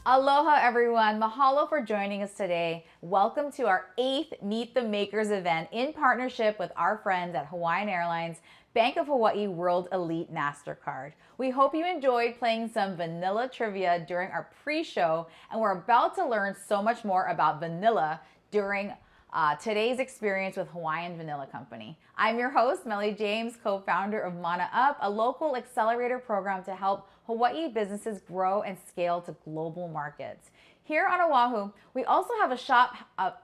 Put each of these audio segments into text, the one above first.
Aloha everyone, mahalo for joining us today. Welcome to our 8th Meet the Makers event in partnership with our friends at Hawaiian Airlines Bank of Hawaii World Elite MasterCard. We hope you enjoyed playing some vanilla trivia during our pre-show, and we're about to learn so much more about vanilla during today's experience with Hawaiian Vanilla Company. I'm your host, Melly James, co-founder of Mana Up, a local accelerator program to help Hawaii businesses grow and scale to global markets. Here on Oahu, we also have a shop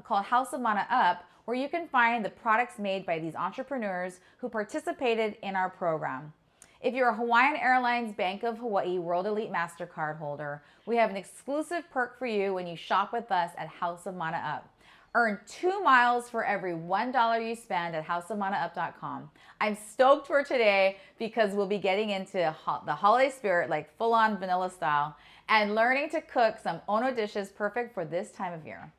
called House of Mana Up, where you can find the products made by these entrepreneurs who participated in our program. If you're a Hawaiian Airlines Bank of Hawaii World Elite MasterCard holder, we have an exclusive perk for you when you shop with us at House of Mana Up. Earn 2 miles for every $1 you spend at houseofmanaup.com. I'm stoked for today because we'll be getting into the holiday spirit, like full-on vanilla style, and learning to cook some ono dishes perfect for this time of year.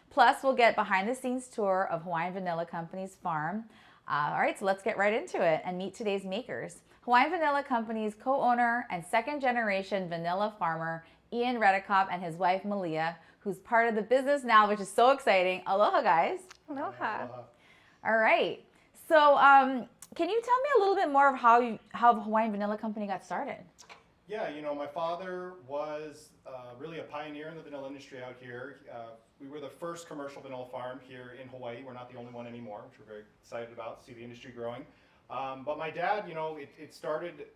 Plus, we'll get behind-the-scenes tour of Hawaiian Vanilla Company's farm. All right, so let's get right into it and meet today's makers. Hawaiian Vanilla Company's co-owner and second-generation vanilla farmer, Ian Reddekopp, and his wife, Malia, who's part of the business now, which is so exciting. Aloha, guys. Aloha. All right. So can you tell me a little bit more of how the Hawaiian Vanilla Company got started? Yeah, my father was really a pioneer in the vanilla industry out here. We were the first commercial vanilla farm here in Hawaii. We're not the only one anymore, which we're very excited about, see the industry growing. But my dad, it started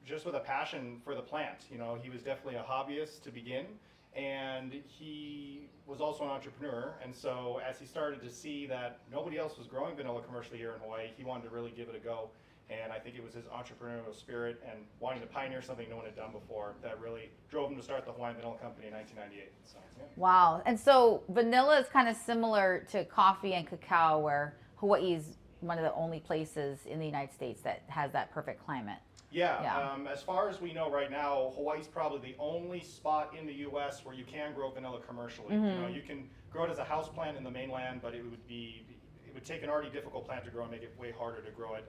just with a passion for the plant. He was definitely a hobbyist to begin, and he was also an entrepreneur. And so as he started to see that nobody else was growing vanilla commercially here in Hawaii, he wanted to really give it a go. And I think it was his entrepreneurial spirit and wanting to pioneer something no one had done before that really drove him to start the Hawaiian Vanilla Company in 1998. So, yeah. Wow. And so vanilla is kind of similar to coffee and cacao, where Hawaii is one of the only places in the United States that has that perfect climate. Yeah. As far as we know right now, Hawaii's probably the only spot in the U.S. where you can grow vanilla commercially. You can grow it as a house plant in the mainland, but it would take an already difficult plant to grow and make it way harder to grow it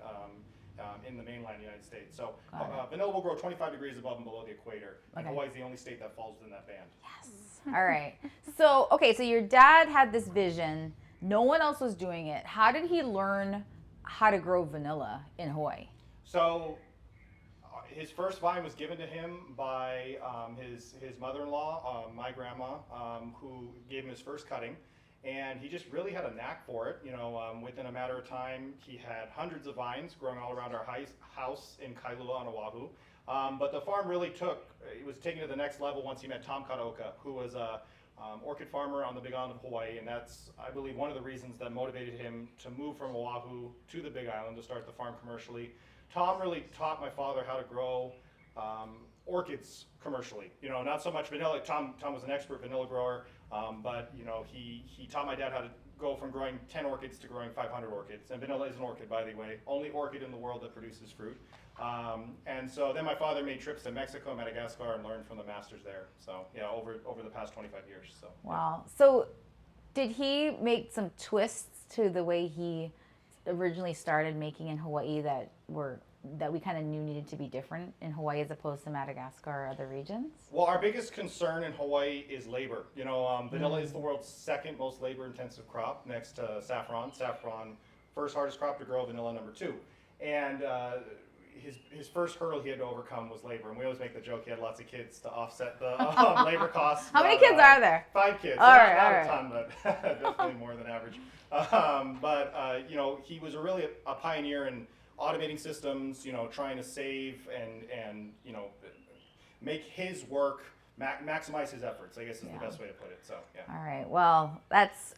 in the mainland United States. So vanilla will grow 25 degrees above and below the equator. And Hawaii's the only state that falls within that band. Yes. All right. So, so your dad had this vision. No one else was doing it. How did he learn how to grow vanilla in Hawaii? So his first vine was given to him by his mother-in-law, my grandma, who gave him his first cutting. And he just really had a knack for it. Within a matter of time, he had hundreds of vines growing all around our house in Kailua on Oahu. But the farm really it was taken to the next level once he met Tom Karaoka, who was a orchid farmer on the Big Island of Hawaii. And that's, I believe, one of the reasons that motivated him to move from Oahu to the Big Island to start the farm commercially. Tom really taught my father how to grow orchids commercially. Not so much vanilla. Tom was an expert vanilla grower, but he taught my dad how to go from growing 10 orchids to growing 500 orchids. And vanilla is an orchid, by the way, only orchid in the world that produces fruit. And so then my father made trips to Mexico and Madagascar and learned from the masters there. So yeah, over the past 25 years. So wow. Yeah. So did he make some twists to the way he originally started making in Hawaii that we kind of knew needed to be different in Hawaii as opposed to Madagascar or other regions? Well, our biggest concern in Hawaii is labor. Vanilla is the world's second most labor-intensive crop, next to saffron. Saffron, first hardest crop to grow, vanilla number 2. And his first hurdle he had to overcome was labor. And we always make the joke he had lots of kids to offset the labor costs. How many kids are there? 5 kids. All right. A ton, but definitely more than average. He was really a pioneer in automating systems, trying to save and make his work maximize his efforts, I guess is the best way to put it. So yeah. All right. Well,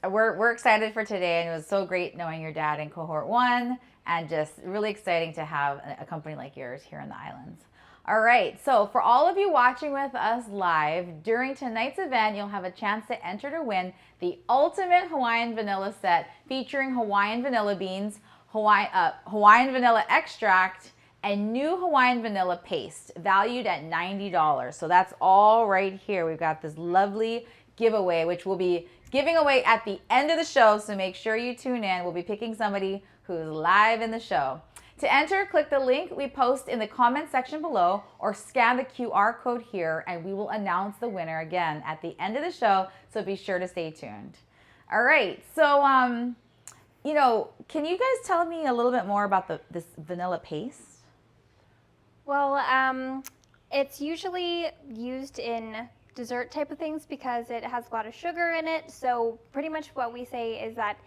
we're excited for today, and it was so great knowing your dad in cohort 1, and just really exciting to have a company like yours here in the islands. All right, so for all of you watching with us live, during tonight's event, you'll have a chance to enter to win the ultimate Hawaiian vanilla set featuring Hawaiian vanilla beans, Hawaiian vanilla extract, and new Hawaiian vanilla paste valued at $90. So that's all right here. We've got this lovely giveaway, which we'll be giving away at the end of the show. So make sure you tune in. We'll be picking somebody who's live in the show. To enter, click the link we post in the comment section below or scan the QR code here, and we will announce the winner again at the end of the show. So be sure to stay tuned. All right. So, can you guys tell me a little bit more about this vanilla paste? Well, it's usually used in dessert type of things because it has a lot of sugar in it. So pretty much what we say is that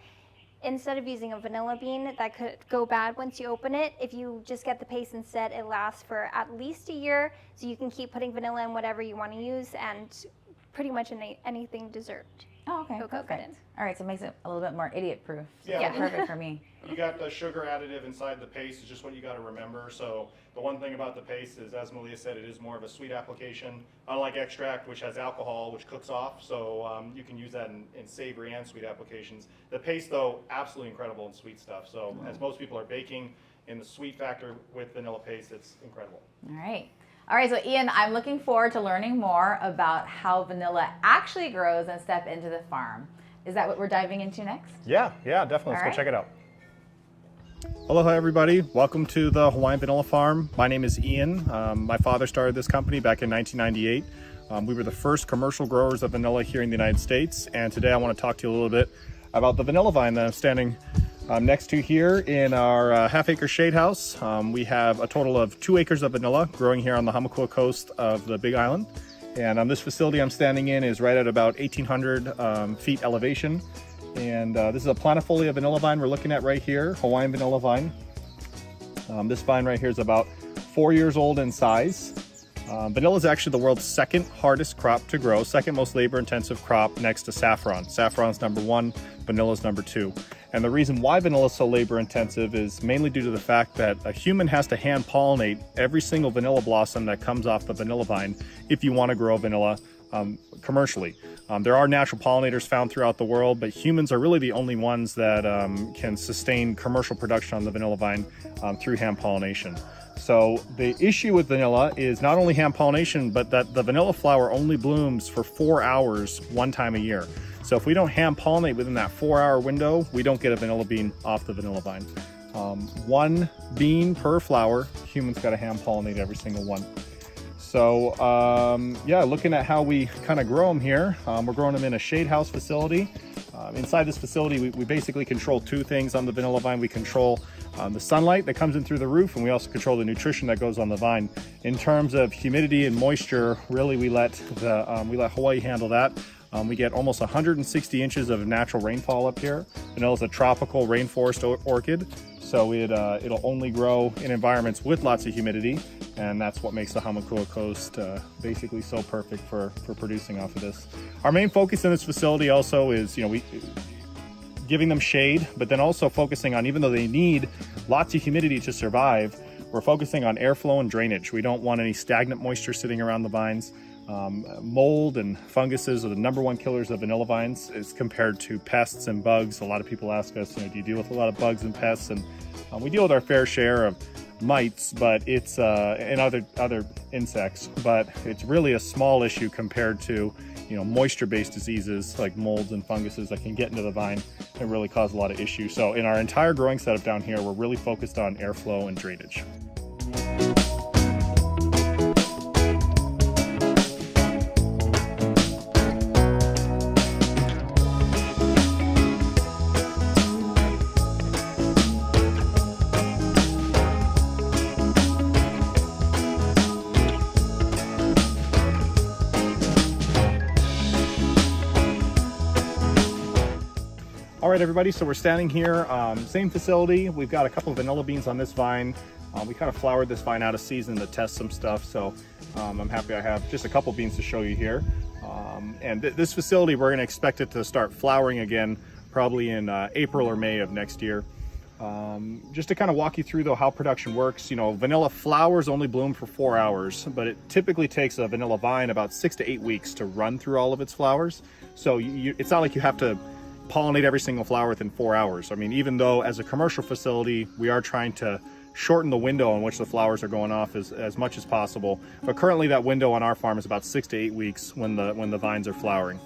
instead of using a vanilla bean that could go bad once you open it, if you just get the paste instead, it lasts for at least a year. So you can keep putting vanilla in whatever you want to use and pretty much in anything dessert. Oh, okay, perfect. All right, so it makes it a little bit more idiot-proof. So yeah, perfect for me. You got the sugar additive inside the paste is just what you got to remember. So the one thing about the paste is, as Malia said, it is more of a sweet application, unlike extract, which has alcohol, which cooks off. So you can use that in savory and sweet applications. The paste, though, absolutely incredible in sweet stuff. So as most people are baking in the sweet factor with vanilla paste, it's incredible. All right. All right, so Ian, I'm looking forward to learning more about how vanilla actually grows and step into the farm. Is that what we're diving into next? Yeah, definitely. Let's go check it out. Aloha, everybody. Welcome to the Hawaiian Vanilla Farm. My name is Ian. My father started this company back in 1998. We were the first commercial growers of vanilla here in the United States. And today I want to talk to you a little bit about the vanilla vine that I'm standing Next to here in our half-acre shade house, we have a total of 2 acres of vanilla growing here on the Hamakua coast of the Big Island. And this facility I'm standing in is right at about 1,800 feet elevation. And this is a planifolia vanilla vine we're looking at right here, Hawaiian Vanilla vine. This vine right here is about 4 years old in size. Vanilla is actually the world's second hardest crop to grow, second most labor-intensive crop next to saffron. Saffron's #1, vanilla's #2. And the reason why vanilla is so labor-intensive is mainly due to the fact that a human has to hand pollinate every single vanilla blossom that comes off the vanilla vine if you want to grow vanilla commercially. There are natural pollinators found throughout the world, but humans are really the only ones that can sustain commercial production on the vanilla vine through hand pollination. So the issue with vanilla is not only hand pollination, but that the vanilla flower only blooms for 4 hours one time a year. So if we don't hand pollinate within that 4-hour window, we don't get a vanilla bean off the vanilla vine. 1 bean per flower, humans got to hand pollinate every single one. So yeah, looking at how we kind of grow them here, we're growing them in a shade house facility. Inside this facility, we basically control 2 things on the vanilla vine. We control the sunlight that comes in through the roof, and we also control the nutrition that goes on the vine. In terms of humidity and moisture, really we let Hawaii handle that. We get almost 160 inches of natural rainfall up here. Vanilla is a tropical rainforest orchid, so it'll only grow in environments with lots of humidity, and that's what makes the Hamakua coast basically so perfect for producing off of this. Our main focus in this facility also is, giving them shade, but then also focusing on, even though they need lots of humidity to survive, we're focusing on airflow and drainage. We don't want any stagnant moisture sitting around the vines. Mold and funguses are the #1 killers of vanilla vines as compared to pests and bugs. A lot of people ask us, do you deal with a lot of bugs and pests? And we deal with our fair share of mites, but it's and other insects, but it's really a small issue compared to moisture-based diseases like molds and funguses that can get into the vine and really cause a lot of issues. So in our entire growing setup down here, we're really focused on airflow and drainage. All right, everybody, so we're standing here, same facility. We've got a couple of vanilla beans on this vine. We kind of flowered this vine out of season to test some stuff, so I'm happy I have just a couple beans to show you here. And this facility, we're gonna expect it to start flowering again, probably in April or May of next year. Just to kind of walk you through though how production works, vanilla flowers only bloom for 4 hours, but it typically takes a vanilla vine about 6 to 8 weeks to run through all of its flowers. So it's not like you have to pollinate every single flower within 4 hours. I mean, even though as a commercial facility, we are trying to shorten the window in which the flowers are going off as much as possible. But currently that window on our farm is about 6 to 8 weeks when the vines are flowering.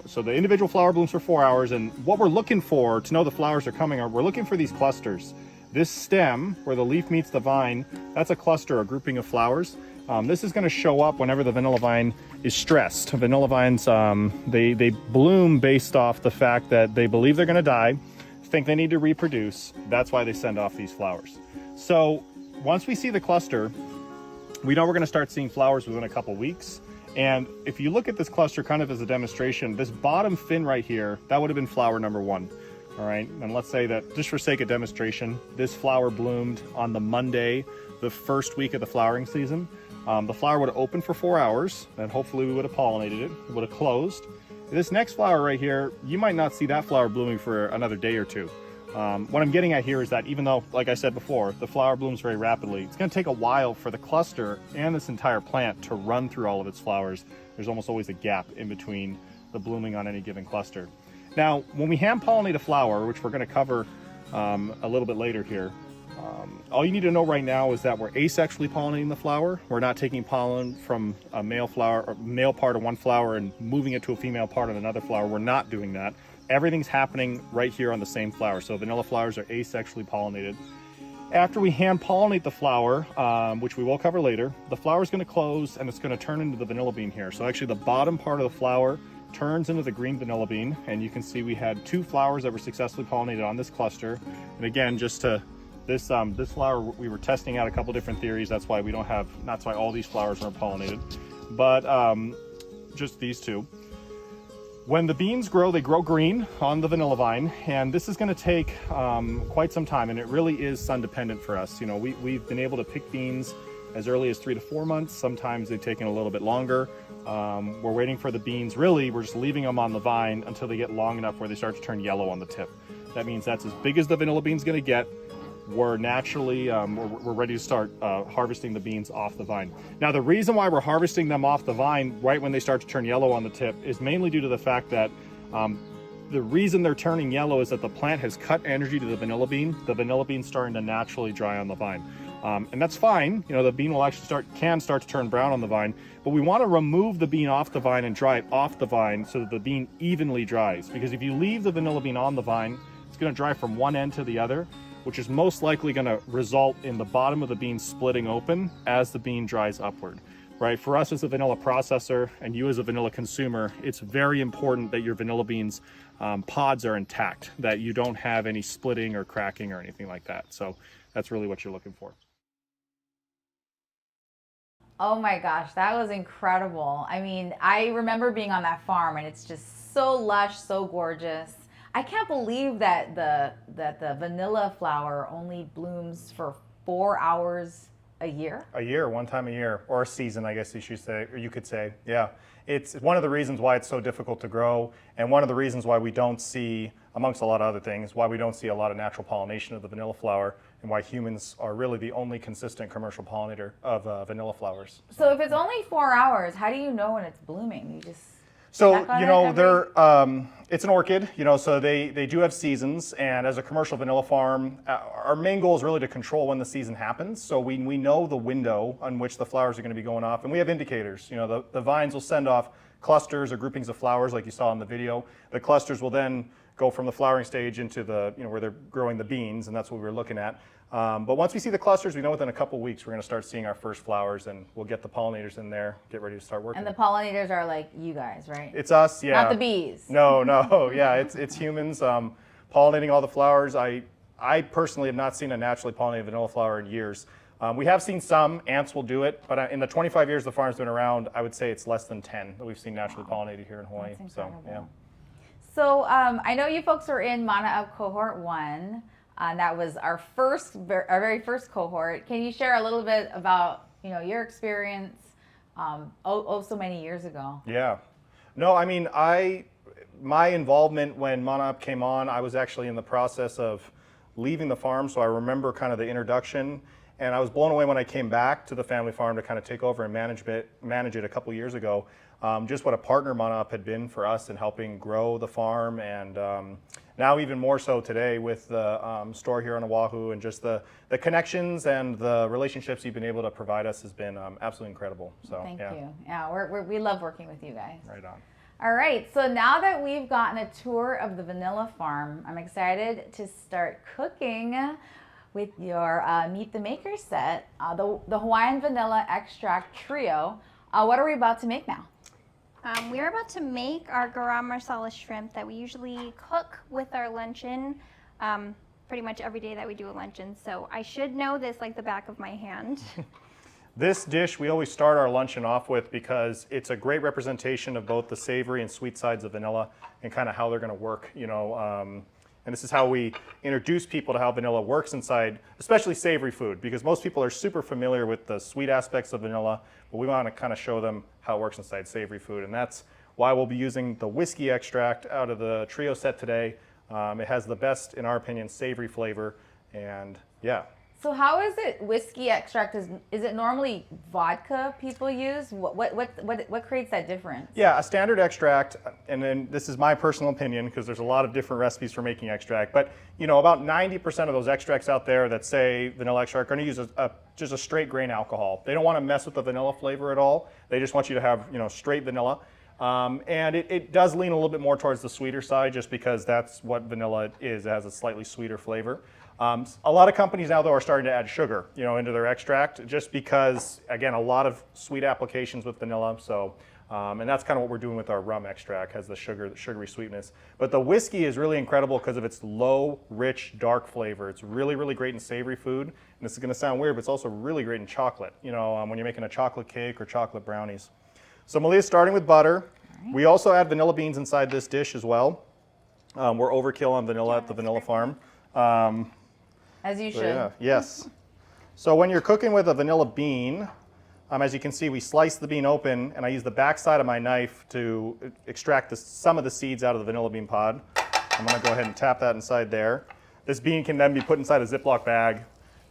So the individual flower blooms for 4 hours, and what we're looking for to know the flowers are coming we're looking for these clusters. This stem where the leaf meets the vine, that's a cluster, a grouping of flowers. This is going to show up whenever the vanilla vine is stressed. Vanilla vines, they bloom based off the fact that they believe they're going to die, think they need to reproduce. That's why they send off these flowers. So once we see the cluster, we know we're going to start seeing flowers within a couple weeks. And if you look at this cluster kind of as a demonstration, this bottom fin right here, that would have been flower #1. All right, and let's say that just for sake of demonstration, this flower bloomed on the Monday, the first week of the flowering season. The flower would have opened for 4 hours, and hopefully we would have pollinated it. It would have closed. This next flower right here, you might not see that flower blooming for another day or 2. What I'm getting at here is that even though, like I said before, the flower blooms very rapidly, it's going to take a while for the cluster and this entire plant to run through all of its flowers. There's almost always a gap in between the blooming on any given cluster. Now, when we hand pollinate a flower, which we're going to cover a little bit later here, all you need to know right now is that we're asexually pollinating the flower. We're not taking pollen from a male flower or male part of one flower and moving it to a female part of another flower. We're not doing that. Everything's happening right here on the same flower. So vanilla flowers are asexually pollinated. After we hand pollinate the flower, which we will cover later, the flower is going to close and it's going to turn into the vanilla bean here. So actually the bottom part of the flower turns into the green vanilla bean, and you can see we had 2 flowers that were successfully pollinated on this cluster. And again, just to this flower, we were testing out a couple different theories. That's why that's why all these flowers weren't pollinated, but just these 2. When the beans grow, they grow green on the vanilla vine, and this is going to take quite some time, and it really is sun dependent for us. You know, we've been able to pick beans as early as 3 to 4 months. Sometimes they've taken a little bit longer. We're waiting for the beans. Really, we're just leaving them on the vine until they get long enough where they start to turn yellow on the tip. That means that's as big as the vanilla bean's going to get. We're naturally, we're ready to start harvesting the beans off the vine. Now, the reason why we're harvesting them off the vine right when they start to turn yellow on the tip is mainly due to the fact that the reason they're turning yellow is that the plant has cut energy to the vanilla bean. The vanilla bean's starting to naturally dry on the vine. And that's fine. You know, the bean will actually can start to turn brown on the vine, but we want to remove the bean off the vine and dry it off the vine so that the bean evenly dries. Because if you leave the vanilla bean on the vine, it's going to dry from one end to the other, which is most likely going to result in the bottom of the bean splitting open as the bean dries upward, right? For us as a vanilla processor and you as a vanilla consumer, it's very important that your vanilla beans pods are intact, that you don't have any splitting or cracking or anything like that. So that's really what you're looking for. Oh my gosh, that was incredible. I mean, I remember being on that farm and it's just so lush, so gorgeous. I can't believe that the vanilla flower only blooms for 4 hours a year. A year, one time a year, or a season, I guess you should say, or you could say. Yeah, it's one of the reasons why it's so difficult to grow, and one of the reasons why we don't see, amongst a lot of other things, why we don't see a lot of natural pollination of the vanilla flower, and why humans are really the only consistent commercial pollinator of vanilla flowers. So if it's only 4 hours, how do you know when it's blooming? You just So, check on you it know, every- it's an orchid, you know, so they do have seasons, and as a commercial vanilla farm, our main goal is really to control when the season happens. So we know the window on which the flowers are going to be going off, and we have indicators. You know, the vines will send off clusters or groupings of flowers like you saw in the video. The clusters will then go from the flowering stage into the, you know, where they're growing the beans, and that's what we were looking at. But once we see the clusters, we know within a couple weeks we're going to start seeing our first flowers, and we'll get the pollinators in there, get ready to start working. And the pollinators are like you guys, right? It's us, yeah. Not the bees. No, yeah, it's humans pollinating all the flowers. I personally have not seen a naturally pollinated vanilla flower in years. We have seen some, ants will do it, but in the 25 years the farm's been around, I would say it's less than 10 that we've seen naturally pollinated here in Hawaii. That's So, incredible. yeah. So I know you folks were in Mana Up Cohort 1. That was our very first cohort. Can you share a little bit about, you know, your experience so many years ago? Yeah. No, I mean, my involvement when Mana Up came on, I was actually in the process of leaving the farm, so I remember kind of the introduction, and I was blown away when I came back to the family farm to kind of take over and manage it a couple years ago. Just what a partner Mana Up had been for us in helping grow the farm, and now even more so today with the store here on Oahu, and just the connections and the relationships you've been able to provide us has been absolutely incredible. So Thank yeah. you. Yeah, we love working with you guys. Right on. All right, so now that we've gotten a tour of the vanilla farm, I'm excited to start cooking with your Meet the Maker set, the Hawaiian Vanilla Extract Trio. What are we about to make now? We're about to make our garam marsala shrimp that we usually cook with our luncheon pretty much every day that we do a luncheon. So I should know this like the back of my hand. This dish we always start our luncheon off with because it's a great representation of both the savory and sweet sides of vanilla and kind of how they're going to work, you know. And this is how we introduce people to how vanilla works inside, especially savory food, because most people are super familiar with the sweet aspects of vanilla, but we want to kind of show them how it works inside savory food. And that's why we'll be using the whiskey extract out of the trio set today. It has the best, in our opinion, savory flavor, and yeah. So how is it whiskey extract? Is it normally vodka people use? What creates that difference? Yeah, a standard extract, and then this is my personal opinion because there's a lot of different recipes for making extract, but you know, about 90% of those extracts out there that say vanilla extract are going to use just a straight grain alcohol. They don't want to mess with the vanilla flavor at all. They just want you to have, you know, straight vanilla. And it does lean a little bit more towards the sweeter side just because that's what vanilla is. It has a slightly sweeter flavor. A lot of companies now, though, are starting to add sugar, you know, into their extract just because, again, a lot of sweet applications with vanilla. So And that's kind of what we're doing with our rum extract, has the sugary sweetness. But the whiskey is really incredible because of its low, rich, dark flavor. It's really, really great in savory food. And this is going to sound weird, but it's also really great in chocolate, when you're making a chocolate cake or chocolate brownies. So Malia's starting with butter. Right. We also add vanilla beans inside this dish as well. We're overkill on vanilla at the Vanilla Farm. As you should. Yeah, yes. So when you're cooking with a vanilla bean, as you can see, we slice the bean open, and I use the back side of my knife to extract some of the seeds out of the vanilla bean pod. I'm going to go ahead and tap that inside there. This bean can then be put inside a Ziploc bag.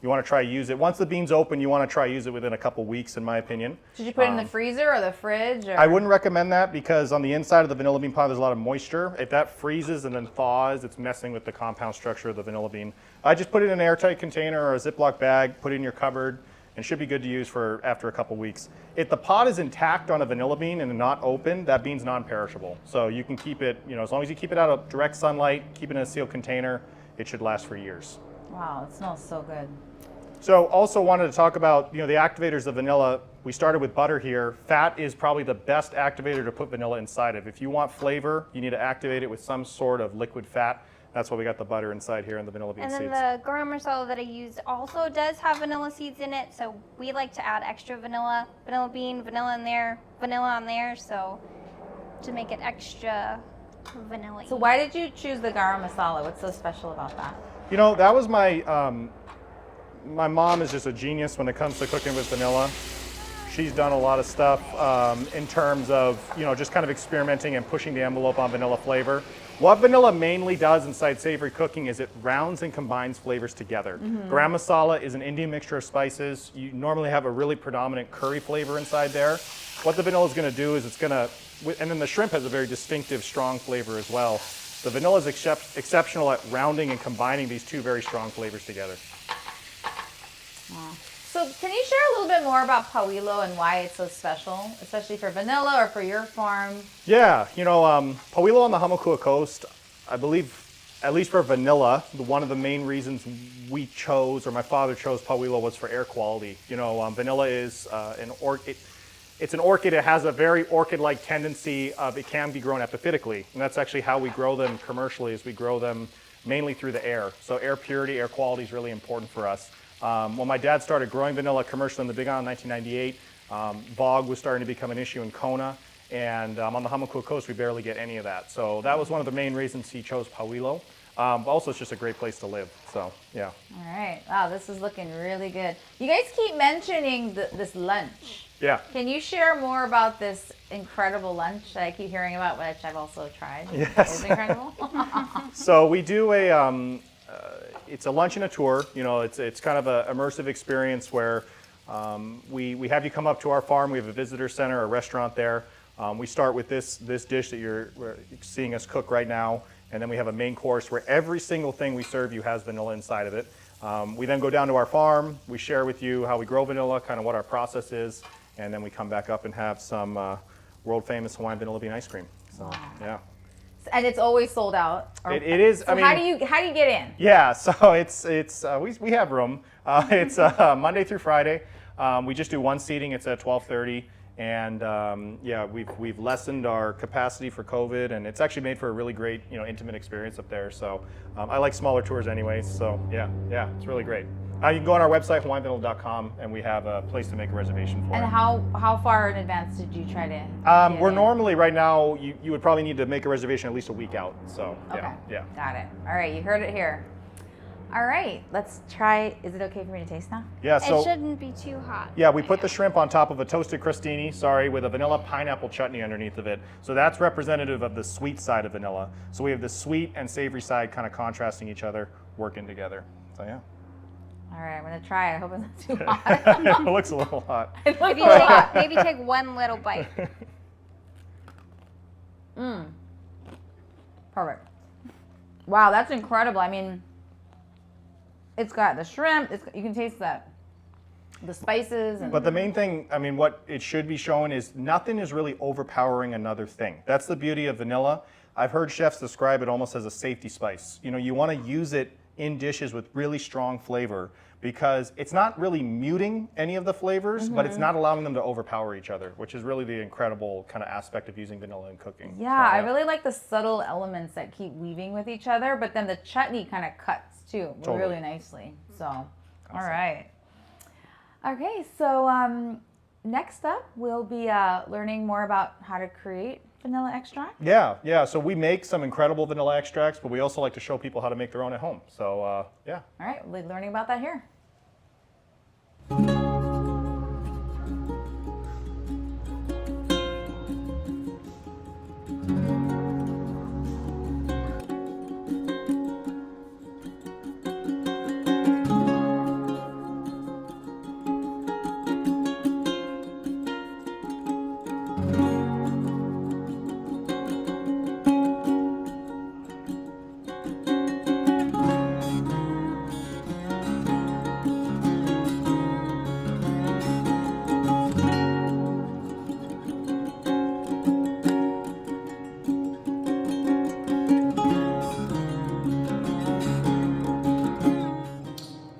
You want to try use it. Once the bean's open, you want to try use it within a couple weeks, in my opinion. Should you put it in the freezer or the fridge? Or? I wouldn't recommend that because on the inside of the vanilla bean pod, there's a lot of moisture. If that freezes and then thaws, it's messing with the compound structure of the vanilla bean. I just put it in an airtight container or a Ziploc bag, put it in your cupboard, and should be good to use for after a couple weeks. If the pod is intact on a vanilla bean and not open, that bean's non-perishable. So you can keep it, as long as you keep it out of direct sunlight, keep it in a sealed container, it should last for years. Wow, it smells so good. So also wanted to talk about, the activators of vanilla. We started with butter here. Fat is probably the best activator to put vanilla inside of. If you want flavor, you need to activate it with some sort of liquid fat. That's why we got the butter inside here and the vanilla bean seeds. And then the garam masala that I used also does have vanilla seeds in it, so we like to add extra vanilla bean, vanilla in there, vanilla on there, so to make it extra vanilla-y. So why did you choose the garam masala? What's so special about that? That was my mom is just a genius when it comes to cooking with vanilla. She's done a lot of stuff in terms of, just kind of experimenting and pushing the envelope on vanilla flavor. What vanilla mainly does inside savory cooking is it rounds and combines flavors together. Garam masala is an Indian mixture of spices. You normally have a really predominant curry flavor inside there. What the vanilla is going to do is and then the shrimp has a very distinctive, strong flavor as well. The vanilla is exceptional at rounding and combining these two very strong flavors together. Wow. So can you share a little bit more about pauilo and why it's so special, especially for vanilla or for your farm? Yeah, pauilo on the Hamakua coast, I believe, at least for vanilla, one of the main reasons we chose, or my father chose pauilo, was for air quality. Vanilla is an orchid. It's an orchid. It has a very orchid-like tendency of it can be grown epiphytically, and that's actually how we grow them commercially. Is we grow them mainly through the air. So air purity, air quality is really important for us. When my dad started growing vanilla commercially in the Big Island in 1998, bog was starting to become an issue in Kona, and on the Hamakua coast we barely get any of that. So that was one of the main reasons he chose pauilo. Also, it's just a great place to live. So yeah. All right. Wow, this is looking really good. You guys keep mentioning this lunch. Yeah. Can you share more about this incredible lunch that I keep hearing about, which I've also tried? Yes. It's incredible. So we do it's a lunch and a tour. It's kind of an immersive experience where we have you come up to our farm. We have a visitor center, a restaurant there. We start with this dish that you're seeing us cook right now, and then we have a main course where every single thing we serve you has vanilla inside of it. We then go down to our farm. We share with you how we grow vanilla, kind of what our process is, and then we come back up and have some world famous Hawaiian vanilla bean ice cream. So yeah. And it's always sold out. It is. So how do you get in? Yeah, so we have room. It's Monday through Friday. We just do one seating. It's at 12:30, and yeah, we've lessened our capacity for COVID, and it's actually made for a really great intimate experience up there. So I like smaller tours anyways. So yeah, it's really great. You can go on our website, hawaiianvanilla.com, and we have a place to make a reservation for it. And how far in advance did you try to? We're normally right now. You would probably need to make a reservation at least a week out. So okay. yeah. Got it. All right, you heard it here. All right, let's try. Is it okay for me to taste now? Yeah. So it shouldn't be too hot. Yeah, we put the shrimp on top of a toasted crostini, with a vanilla pineapple chutney underneath of it. So that's representative of the sweet side of vanilla. So we have the sweet and savory side kind of contrasting each other, working together. So yeah. All right, I'm gonna try it. I hope it's not too hot. It looks a little hot. Maybe take one little bite. Perfect. Wow, that's incredible. I mean, it's got the shrimp. You can taste the spices. But the main thing, what it should be showing is nothing is really overpowering another thing. That's the beauty of vanilla. I've heard chefs describe it almost as a safety spice. You want to use it in dishes with really strong flavor, because it's not really muting any of the flavors, but it's not allowing them to overpower each other, which is really the incredible kind of aspect of using vanilla in cooking. Yeah, I really like the subtle elements that keep weaving with each other, but then the chutney kind of cuts too really nicely. So, all right. Okay, so next up we'll be learning more about how to create vanilla extract. Yeah. So we make some incredible vanilla extracts, but we also like to show people how to make their own at home. So yeah. All right, we'll be learning about that here.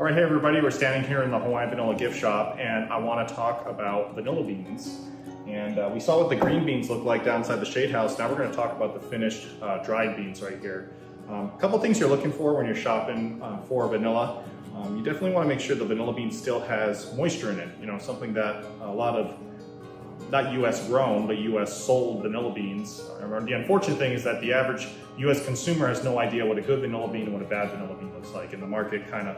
All right, hey everybody, we're standing here in the Hawaiian Vanilla gift shop, and I want to talk about vanilla beans. And we saw what the green beans look like down inside the shade house. Now we're going to talk about the finished dried beans right here. A couple things you're looking for when you're shopping for vanilla. You definitely want to make sure the vanilla bean still has moisture in it. You know, something that a lot of, not US grown, but US sold vanilla beans. The unfortunate thing is that the average US consumer has no idea what a good vanilla bean and what a bad vanilla bean looks like. And the market kind of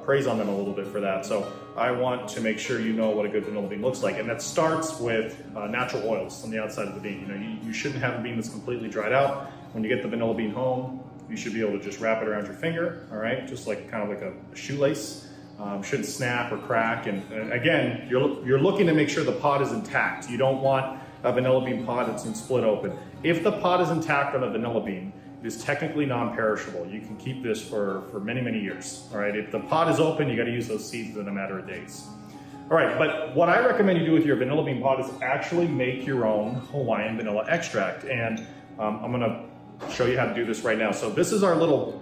preys on them a little bit for that. So I want to make sure you know what a good vanilla bean looks like. And that starts with natural oils on the outside of the bean. You know, you shouldn't have a bean that's completely dried out. When you get the vanilla bean home, you should be able to just wrap it around your finger, all right? Just like kind of like a shoelace. Shouldn't snap or crack. And again, you're looking to make sure the pod is intact. You don't want a vanilla bean pod that's been split open. If the pod is intact on a vanilla bean, it is technically non-perishable. You can keep this for many, many years. All right, if the pod is open, you got to use those seeds in a matter of days. All right, but what I recommend you do with your vanilla bean pod is actually make your own Hawaiian vanilla extract. And I'm gonna show you how to do this right now. So this is our little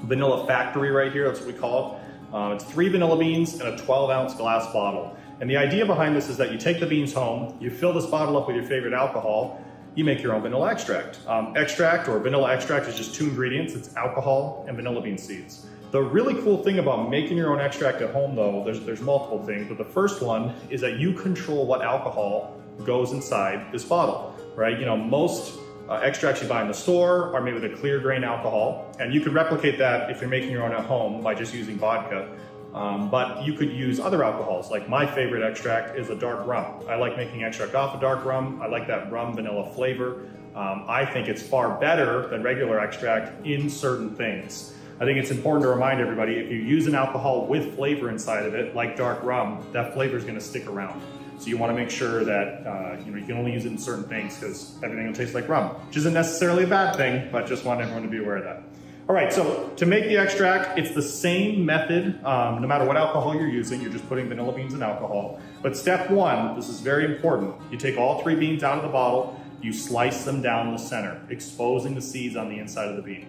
vanilla factory right here, that's what we call it. It's 3 vanilla beans in a 12-ounce glass bottle. And the idea behind this is that you take the beans home, you fill this bottle up with your favorite alcohol, you make your own vanilla extract. Extract or vanilla extract is just 2 ingredients. It's alcohol and vanilla bean seeds. The really cool thing about making your own extract at home though, there's multiple things, but the first one is that you control what alcohol goes inside this bottle, right? You know, most extracts you buy in the store are made with a clear grain alcohol, and you could replicate that if you're making your own at home by just using vodka. But you could use other alcohols. Like my favorite extract is a dark rum. I like making extract off a dark rum. I like that rum vanilla flavor. I think it's far better than regular extract in certain things. I think it's important to remind everybody, if you use an alcohol with flavor inside of it, like dark rum, that flavor is going to stick around. So you want to make sure that you can only use it in certain things, because everything will taste like rum, which isn't necessarily a bad thing, but just want everyone to be aware of that. All right, so to make the extract, it's the same method, no matter what alcohol you're using, you're just putting vanilla beans in alcohol. But step 1, this is very important. You take all 3 beans out of the bottle, you slice them down the center, exposing the seeds on the inside of the bean.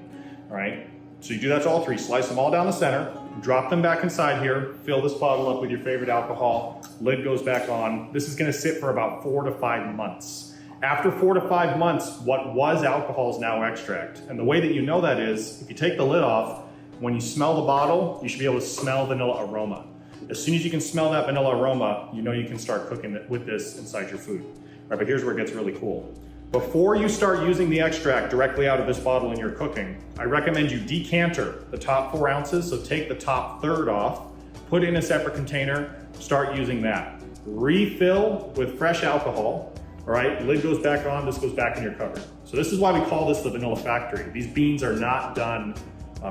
All right, so you do that to all 3, slice them all down the center, drop them back inside here, fill this bottle up with your favorite alcohol, lid goes back on. This is gonna sit for about 4 to 5 months. After 4 to 5 months, what was alcohol is now extract. And the way that you know that is, if you take the lid off, when you smell the bottle, you should be able to smell vanilla aroma. As soon as you can smell that vanilla aroma, you know you can start cooking with this inside your food. All right, but here's where it gets really cool. Before you start using the extract directly out of this bottle in your cooking, I recommend you decanter the top 4 ounces, so take the top third off, put it in a separate container, start using that. Refill with fresh alcohol. All right, lid goes back on, this goes back in your cupboard. So this is why we call this the vanilla factory. These beans are not done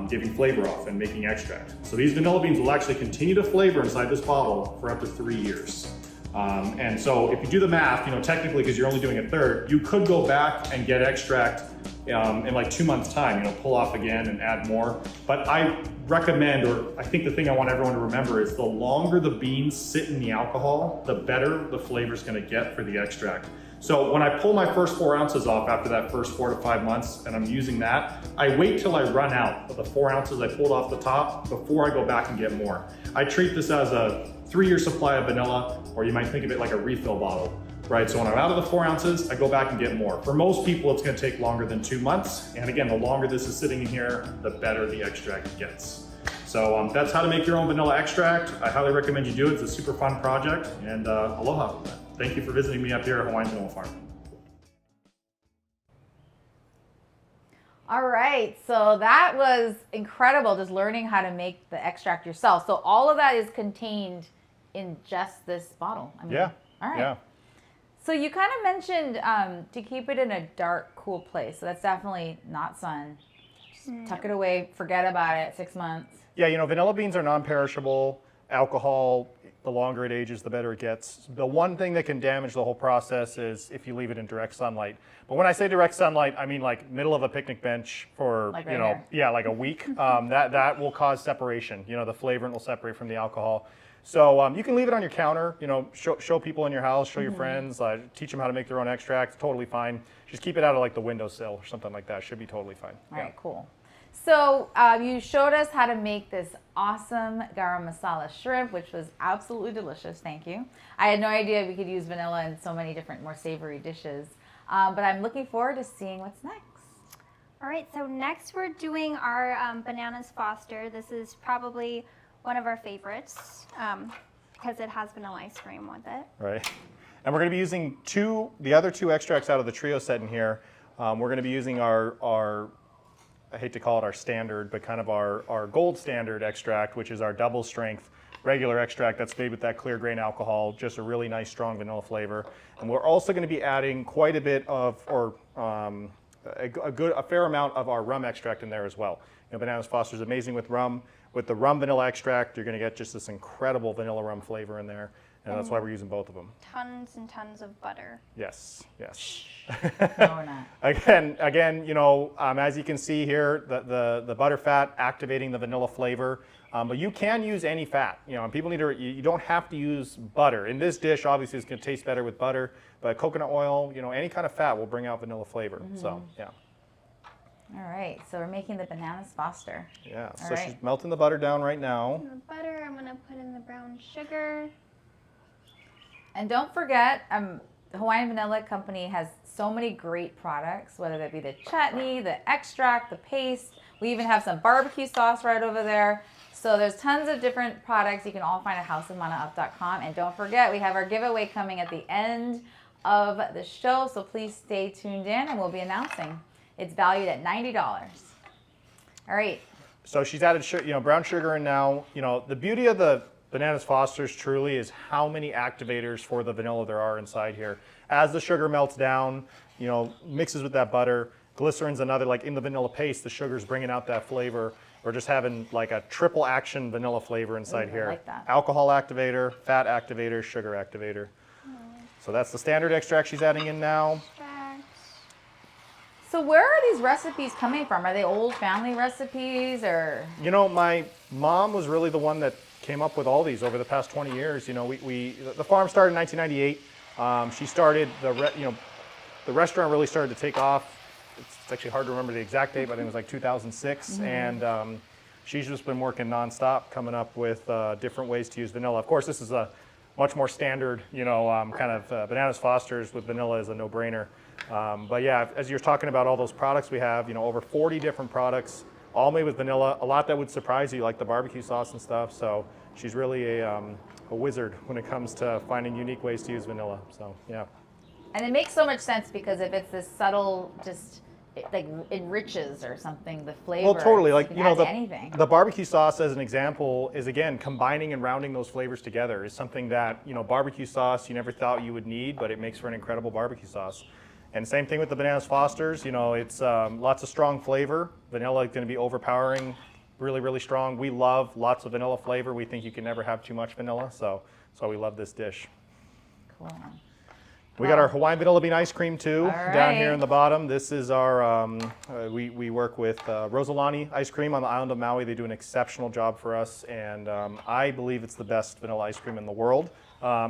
giving flavor off and making extract. So these vanilla beans will actually continue to flavor inside this bottle for up to 3 years. And so if you do the math, technically, because you're only doing a third, you could go back and get extract in like 2 months' time, pull off again and add more. But I recommend, or I think the thing I want everyone to remember is the longer the beans sit in the alcohol, the better the flavor is going to get for the extract. So when I pull my first 4 ounces off after that first 4 to 5 months and I'm using that, I wait till I run out of the 4 ounces I pulled off the top before I go back and get more. I treat this as a 3-year supply of vanilla, or you might think of it like a refill bottle, right? So when I'm out of the 4 ounces, I go back and get more. For most people, it's gonna take longer than 2 months. And again, the longer this is sitting in here, the better the extract gets. So that's how to make your own vanilla extract. I highly recommend you do it. It's a super fun project, and aloha. Thank you for visiting me up here at Hawaiian Vanilla Farm. All right, so that was incredible, just learning how to make the extract yourself. So all of that is contained in just this bottle. I mean, Yeah. All right. Yeah. So you kind of mentioned to keep it in a dark, cool place. So that's definitely not sun. Just tuck it away, forget about it, 6 months. Yeah, you know, vanilla beans are non-perishable. Alcohol, the longer it ages, the better it gets. The one thing that can damage the whole process is if you leave it in direct sunlight. But when I say direct sunlight, I mean like middle of a picnic bench for, Like you right know, here. yeah, like a week. That will cause separation. You know, the flavorant will separate from the alcohol. So you can leave it on your counter, you know, show people in your house, show your friends, teach them how to make their own extract, totally fine. Just keep it out of like the windowsill or something like that, should be totally fine. All right, cool. So you showed us how to make this awesome garam masala shrimp, which was absolutely delicious. Thank you. I had no idea we could use vanilla in so many different, more savory dishes. But I'm looking forward to seeing what's next. All right, so next we're doing our bananas Foster. This is probably one of our favorites because it has vanilla ice cream with it. Right. And we're going to be using the other two extracts out of the trio set in here. We're going to be using our I hate to call it our standard, but kind of our gold standard extract, which is our double strength regular extract that's made with that clear grain alcohol, just a really nice strong vanilla flavor. And we're also going to be adding quite a bit of, or a fair amount of our rum extract in there as well. You know, Bananas Foster is amazing with rum. With the rum vanilla extract, you're going to get just this incredible vanilla rum flavor in there. And that's why we're using both of them. Tons and tons of butter. Yes, yes. No, we're not. Again, you know, as you can see here, the butter fat activating the vanilla flavor. But you can use any fat, you know, and people need to, you don't have to use butter. In this dish, obviously it's going to taste better with butter, but coconut oil, you know, any kind of fat will bring out vanilla flavor. So, yeah. All right, so we're making the Bananas Foster. Yeah, All so right. she's melting the butter down right now. The butter, I'm gonna put in the brown sugar. And don't forget, the Hawaiian Vanilla Company has so many great products, whether that be the chutney, the extract, the paste. We even have some barbecue sauce right over there. So there's tons of different products you can all find at houseofmanaup.com. And don't forget, we have our giveaway coming at the end of the show. So please stay tuned in and we'll be announcing. It's valued at $90. All right. So she's added brown sugar in now. You know, the beauty of the Bananas Foster's truly is how many activators for the vanilla there are inside here. As the sugar melts down, you know, mixes with that butter, glycerin's another, like in the vanilla paste, the sugar's bringing out that flavor. We're just having like a triple action vanilla flavor inside Ooh, I here. like that. Alcohol activator, fat activator, sugar activator. So that's the standard extract she's adding in now. So where are these recipes coming from? Are they old family recipes or? You know, my mom was really the one that came up with all these over the past 20 years. You know, the farm started in 1998. She started the restaurant really started to take off. It's actually hard to remember the exact date, but I think it was like 2006. And she's just been working nonstop, coming up with different ways to use vanilla. Of course, this is a much more standard, you know, kind of Bananas Foster's with vanilla is a no-brainer. But yeah, as you're talking about all those products we have, you know, over 40 different products, all made with vanilla. A lot that would surprise you, like the barbecue sauce and stuff. So she's really a wizard when it comes to finding unique ways to use vanilla. So yeah. And it makes so much sense because if it's this subtle, just it, like enriches or something the flavor. Well, totally. Like, can you know, add to anything. the barbecue sauce, as an example, is again combining and rounding those flavors together. Is something that, you know, barbecue sauce you never thought you would need, but it makes for an incredible barbecue sauce. And same thing with the Bananas Foster's. You know, it's lots of strong flavor. Vanilla is going to be overpowering, really, really strong. We love lots of vanilla flavor. We think you can never have too much vanilla, so that's why we love this dish. Cool. We got our Hawaiian Vanilla Bean ice cream too, All down here right. in the bottom. This is our, we work with Rosalani Ice Cream on the island of Maui. They do an exceptional job for us, and I believe it's the best vanilla ice cream in the world,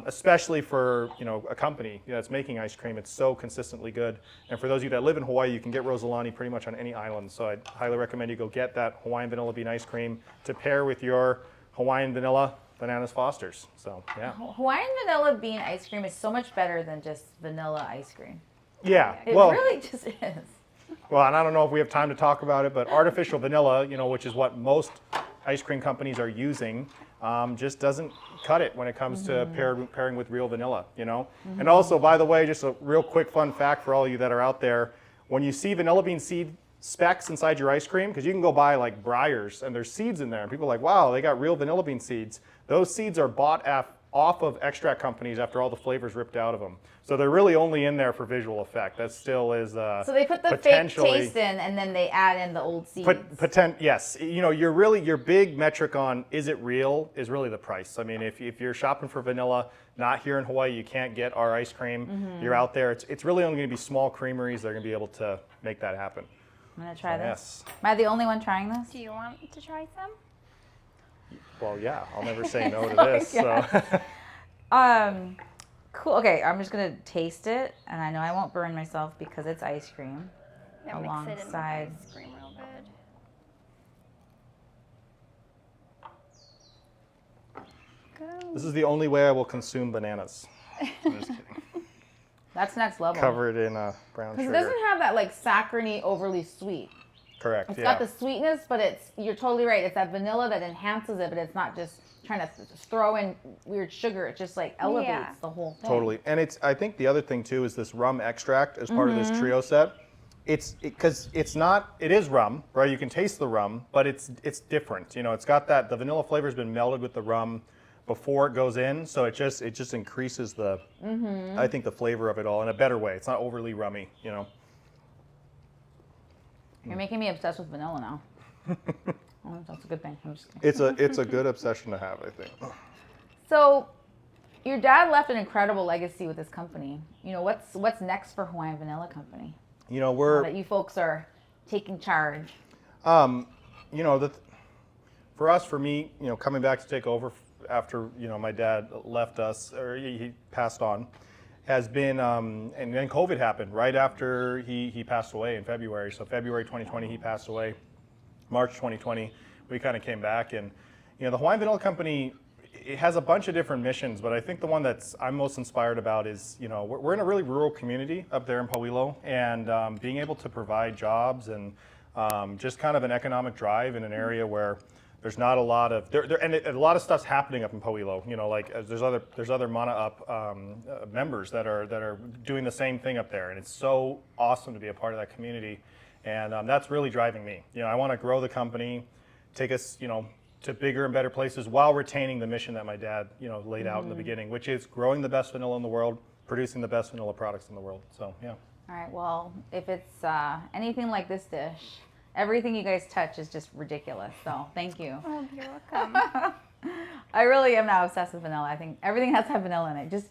especially for a company that's making ice cream. It's so consistently good. And for those of you that live in Hawaii, you can get Rosalani pretty much on any island. So I'd highly recommend you go get that Hawaiian Vanilla Bean ice cream to pair with your Hawaiian Vanilla Bananas Fosters. So yeah. Hawaiian vanilla bean ice cream is so much better than just vanilla ice cream. Yeah. It Well, really just is. well, and I don't know if we have time to talk about it, but artificial vanilla, which is what most ice cream companies are using, just doesn't cut it when it comes to pairing with real vanilla, And also, by the way, just a real quick fun fact for all of you that are out there, when you see vanilla bean seed specks inside your ice cream, because you can go buy like Breyers and there's seeds in there, and people are like, wow, they got real vanilla bean seeds. Those seeds are bought off of extract companies after all the flavors ripped out of them. So they're really only in there for visual effect. That still is So they put the fake taste in, and then they add in the old seeds. Yes, your big metric on is it real is really the price. I mean, if you're shopping for vanilla, not here in Hawaii, you can't get our ice cream. You're out there. It's really only going to be small creameries that are going to be able to make that happen. I'm gonna try this. Yes. Am I the only one trying this? Do you want to try some? Well, yeah, I'll never say no to this. So. Cool. Okay, I'm just gonna taste it, and I know I won't burn myself because it's ice cream. Yeah, mix it in with Alongside. ice cream real good. Go. This is the only way I will consume bananas. I'm just kidding. That's next level. Cover it in brown Because sugar. it doesn't have that like saccharine, overly sweet. Correct. It's Yeah. got the sweetness, but you're totally right. It's that vanilla that enhances it, but it's not just trying to throw in weird sugar. It just like elevates the whole thing. Totally. And I think the other thing too is this rum extract as part of this trio set. Because it is rum, right? You can taste the rum, but it's different. It's got the vanilla flavor's been melded with the rum before it goes in, so it just increases I think the flavor of it all in a better way. It's not overly rummy, You're making me obsessed with vanilla now. Oh, that's a good thing. I'm just kidding. It's a good obsession to have, I think. So, your dad left an incredible legacy with this company. What's next for Hawaiian Vanilla Company? Now that you folks are taking charge. For me, coming back to take over after my dad left us, or he passed on, has been and then COVID happened right after he passed away in February. So February 2020 he passed away. March 2020 we kind of came back, and the Hawaiian Vanilla Company, it has a bunch of different missions, but I think the one I'm most inspired about is we're in a really rural community up there in Pauilo, and being able to provide jobs and just kind of an economic drive in an area where there's not a lot of and a lot of stuff's happening up in Pauilo. Like there's other Mana Up members that are doing the same thing up there, and it's so awesome to be a part of that community, and that's really driving me. I want to grow the company, take us to bigger and better places while retaining the mission that my dad laid out in the beginning, which is growing the best vanilla in the world, producing the best vanilla products in the world. So yeah. All right. Well, if it's anything like this dish, everything you guys touch is just ridiculous. So thank you. Oh, you're welcome. I really am now obsessed with vanilla. I think everything has to have vanilla in it.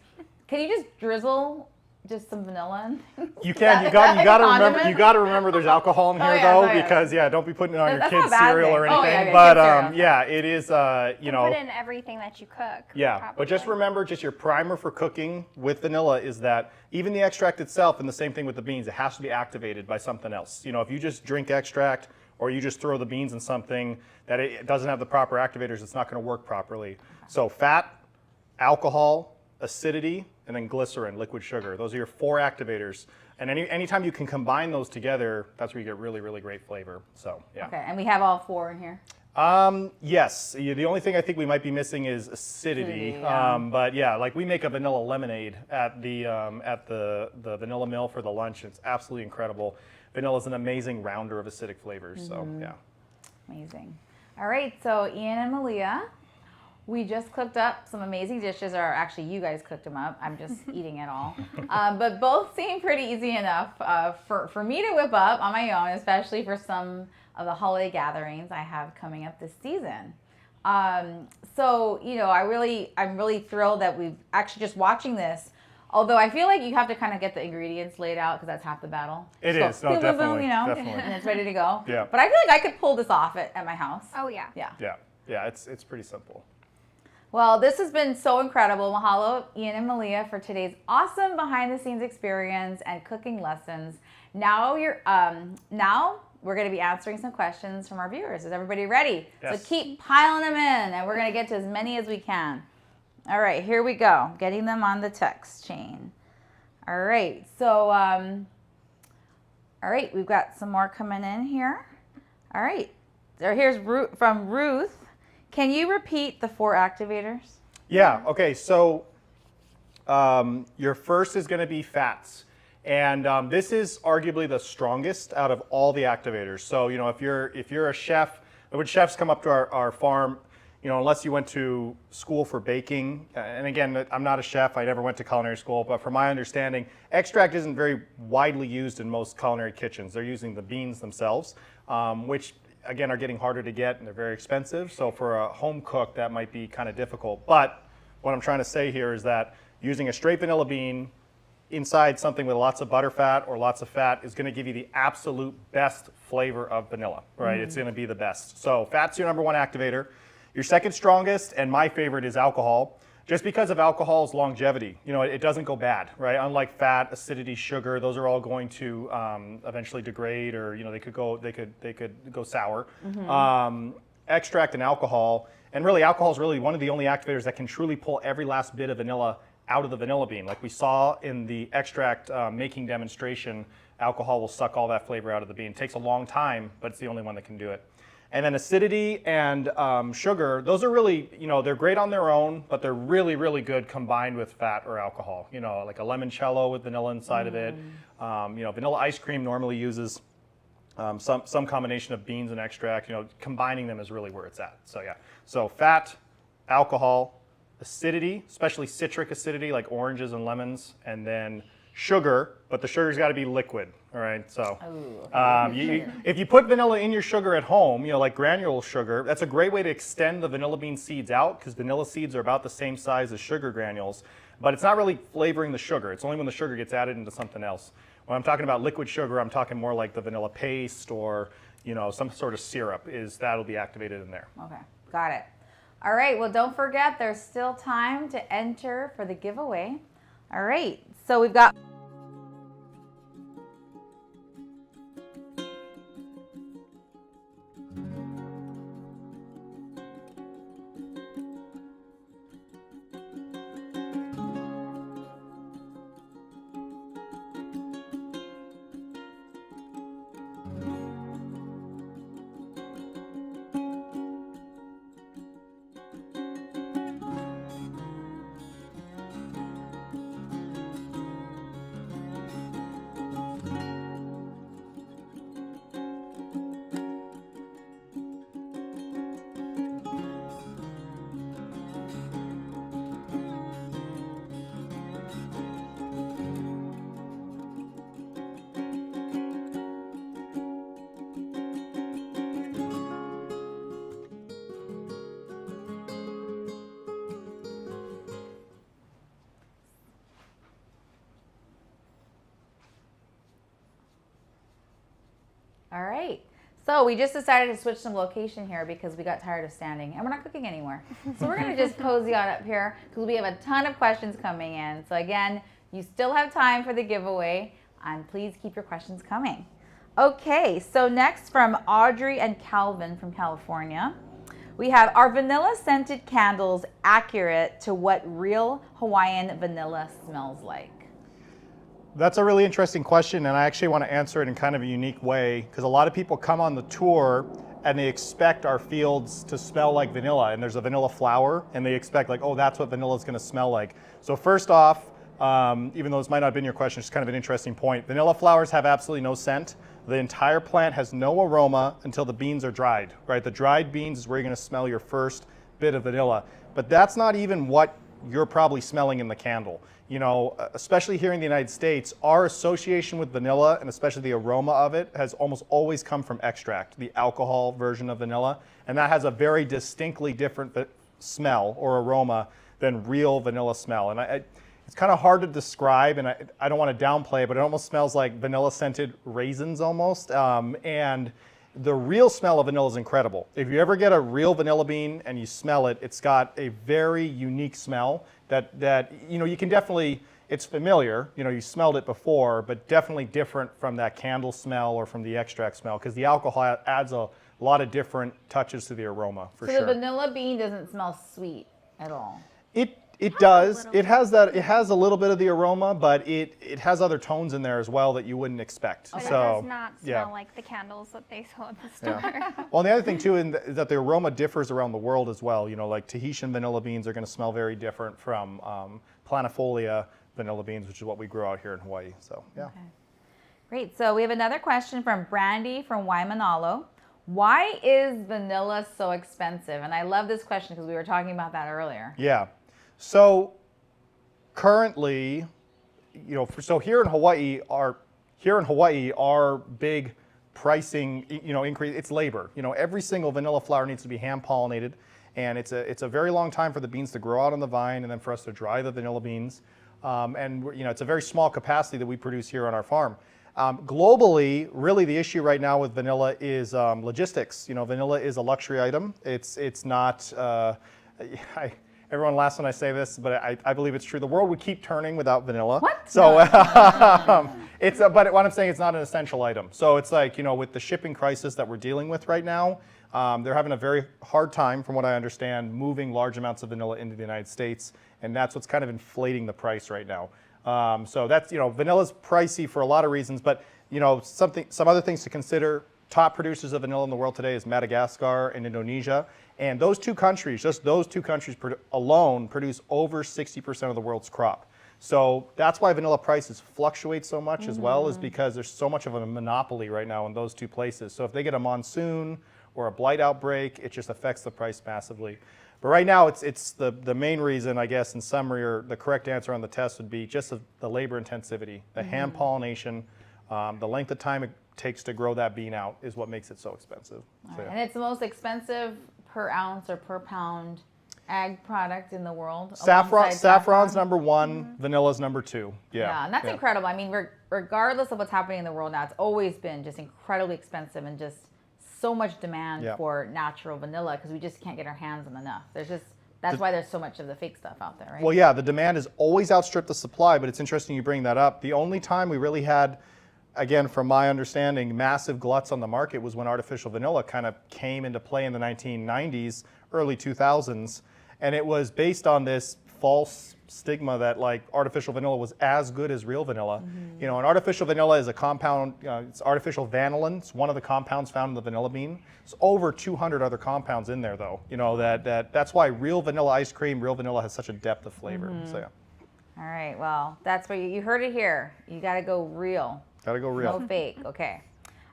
Can you just drizzle just some vanilla in? You can. You got to remember. There's alcohol in here because don't be putting it on your kids' cereal or anything. But yeah, it is. Put in everything that you cook. Yeah, probably. but just remember, your primer for cooking with vanilla is that even the extract itself, and the same thing with the beans, it has to be activated by something else. If you just drink extract or you just throw the beans in something that it doesn't have the proper activators, it's not going to work properly. So fat, alcohol, acidity, and then glycerin, liquid sugar. Those are your 4 activators. And anytime you can combine those together, that's where you get really, really great flavor. So yeah. Okay, and we have all 4 in here. Yes. The only thing I think we might be missing is acidity. But yeah, like we make a vanilla lemonade at the vanilla mill for the lunch. It's absolutely incredible. Vanilla is an amazing rounder of acidic flavors. So yeah. Amazing. All right, so Ian and Malia, we just cooked up some amazing dishes, or actually you guys cooked them up. I'm just eating it all. But both seem pretty easy enough for me to whip up on my own, especially for some of the holiday gatherings I have coming up this season. So I'm really thrilled that we've actually just watching this. Although I feel like you have to kind of get the ingredients laid out because that's half the battle. It Just is, go no, boom, boom, boom, definitely, you know, definitely. and it's ready to go. Yeah. But I feel like I could pull this off at my house. Oh yeah. Yeah. Yeah, it's pretty simple. Well, this has been so incredible. Mahalo, Ian and Malia, for today's awesome behind-the-scenes experience and cooking lessons. Now we're going to be answering some questions from our viewers. Is everybody ready? Yes. So keep piling them in, and we're going to get to as many as we can. All right, here we go. Getting them on the text chain. All right, so all right, we've got some more coming in here. All right, so here's from Ruth. Can you repeat the 4 activators? Yeah, okay, so your first is going to be fats. And this is arguably the strongest out of all the activators. So, you know, if you're a chef, when chefs come up to our farm, you know, unless you went to school for baking, and again, I'm not a chef, I never went to culinary school, but from my understanding, extract isn't very widely used in most culinary kitchens. They're using the beans themselves, which again are getting harder to get and they're very expensive. So for a home cook, that might be kind of difficult. But what I'm trying to say here is that using a straight vanilla bean inside something with lots of butterfat or lots of fat is going to give you the absolute best flavor of vanilla, right? It's going to be the best. So fat's your number 1 activator. Your second strongest, and my favorite, is alcohol, just because of alcohol's longevity. You know, it doesn't go bad, right? Unlike fat, acidity, sugar, those are all going to eventually degrade, or you know, they could go sour. Extract and alcohol, and really alcohol is really one of the only activators that can truly pull every last bit of vanilla out of the vanilla bean. Like we saw in the extract making demonstration, alcohol will suck all that flavor out of the bean. It takes a long time, but it's the only one that can do it. And then acidity and sugar, those are really, you know, they're great on their own, but they're really, really good combined with fat or alcohol. You know, like a limoncello with vanilla inside of it. You know, vanilla ice cream normally uses some combination of beans and extract. You know, combining them is really where it's at. So yeah, so fat, alcohol, acidity, especially citric acidity like oranges and lemons, and then sugar, but the sugar's got to be liquid. All right, so if you put vanilla in your sugar at home, you know, like granule sugar, that's a great way to extend the vanilla bean seeds out, because vanilla seeds are about the same size as sugar granules, but it's not really flavoring the sugar. It's only when the sugar gets added into something else. When I'm talking about liquid sugar, I'm talking more like the vanilla paste or, you know, some sort of syrup, that'll be activated in there. Okay, got it. All right, well, don't forget, there's still time to enter for the giveaway. All right, so we've got all right. So we just decided to switch some location here because we got tired of standing and we're not cooking anymore. So we're going to just cozy on up here because we have a ton of questions coming in. So again, you still have time for the giveaway, and please keep your questions coming. Okay, so next from Audrey and Calvin from California, we have, are vanilla scented candles accurate to what real Hawaiian vanilla smells like? That's a really interesting question, and I actually want to answer it in kind of a unique way, because a lot of people come on the tour and they expect our fields to smell like vanilla, and there's a vanilla flower, and they expect like, oh, that's what vanilla is going to smell like. So first off, even though this might not have been your question, it's kind of an interesting point. Vanilla flowers have absolutely no scent. The entire plant has no aroma until the beans are dried, right? The dried beans is where you're going to smell your first bit of vanilla, but that's not even what you're probably smelling in the candle. You know, especially here in the United States, our association with vanilla, and especially the aroma of it, has almost always come from extract, the alcohol version of vanilla, and that has a very distinctly different smell or aroma than real vanilla smell. And It's kind of hard to describe, and I don't want to downplay it, but it almost smells like vanilla scented raisins almost. And the real smell of vanilla is incredible. If you ever get a real vanilla bean and you smell it, it's got a very unique smell that you can definitely, it's familiar, you smelled it before, but definitely different from that candle smell or from the extract smell, because the alcohol adds a lot of different touches to the aroma, for sure. So the vanilla bean doesn't smell sweet at all? It does. It has a little bit of the aroma, but it has other tones in there as well that you wouldn't expect. But So, it does not smell yeah. like the candles that they sell in the store. Yeah. Well, and the other thing too is that the aroma differs around the world as well. Like Tahitian vanilla beans are going to smell very different from planifolia vanilla beans, which is what we grow out here in Hawaii. So, yeah. Okay. Great. So we have another question from Brandy from Waimanalo. Why is vanilla so expensive? And I love this question because we were talking about that earlier. Yeah. So currently, so here in Hawaii, our big pricing, increase, it's labor. Every single vanilla flower needs to be hand pollinated, and it's a very long time for the beans to grow out on the vine, and then for us to dry the vanilla beans. And it's a very small capacity that we produce here on our farm. Globally, really the issue right now with vanilla is logistics. Vanilla is a luxury item. It's not. Everyone laughs when I say this, but I believe it's true. The world would keep turning without vanilla. What? So but what I'm saying, it's not an essential item. So it's like, with the shipping crisis that we're dealing with right now, they're having a very hard time, from what I understand, moving large amounts of vanilla into the United States, and that's what's kind of inflating the price right now. So that's, vanilla's pricey for a lot of reasons, but some other things to consider. Top producers of vanilla in the world today is Madagascar and Indonesia. And those two countries, just those two countries alone, produce over 60% of the world's crop. So that's why vanilla prices fluctuate so much as well, is because there's so much of a monopoly right now in those two places. So if they get a monsoon or a blight outbreak, it just affects the price massively. But right now, it's the main reason, I guess, in summary, or the correct answer on the test would be just the labor intensivity, the hand pollination, the length of time it takes to grow that bean out is what makes it so expensive. So, yeah. And it's the most expensive per ounce or per pound ag product in the world. Saffron's number one, vanilla's number two. Yeah, and that's incredible. I mean, regardless of what's happening in the world now, it's always been just incredibly expensive and just so much demand for natural vanilla because we just can't get our hands on enough. That's why there's so much of the fake stuff out there, right? Well, yeah, the demand has always outstripped the supply, but it's interesting you bring that up. The only time we really had, again, from my understanding, massive gluts on the market was when artificial vanilla kind of came into play in the 1990s, early 2000s. And it was based on this false stigma that like artificial vanilla was as good as real vanilla. And artificial vanilla is a compound, it's artificial vanillin. It's one of the compounds found in the vanilla bean. There's over 200 other compounds in there though. That's why real vanilla ice cream, real vanilla has such a depth of flavor. So yeah. All right, well, that's where you heard it here. You gotta go real. Gotta go real. No fake, okay.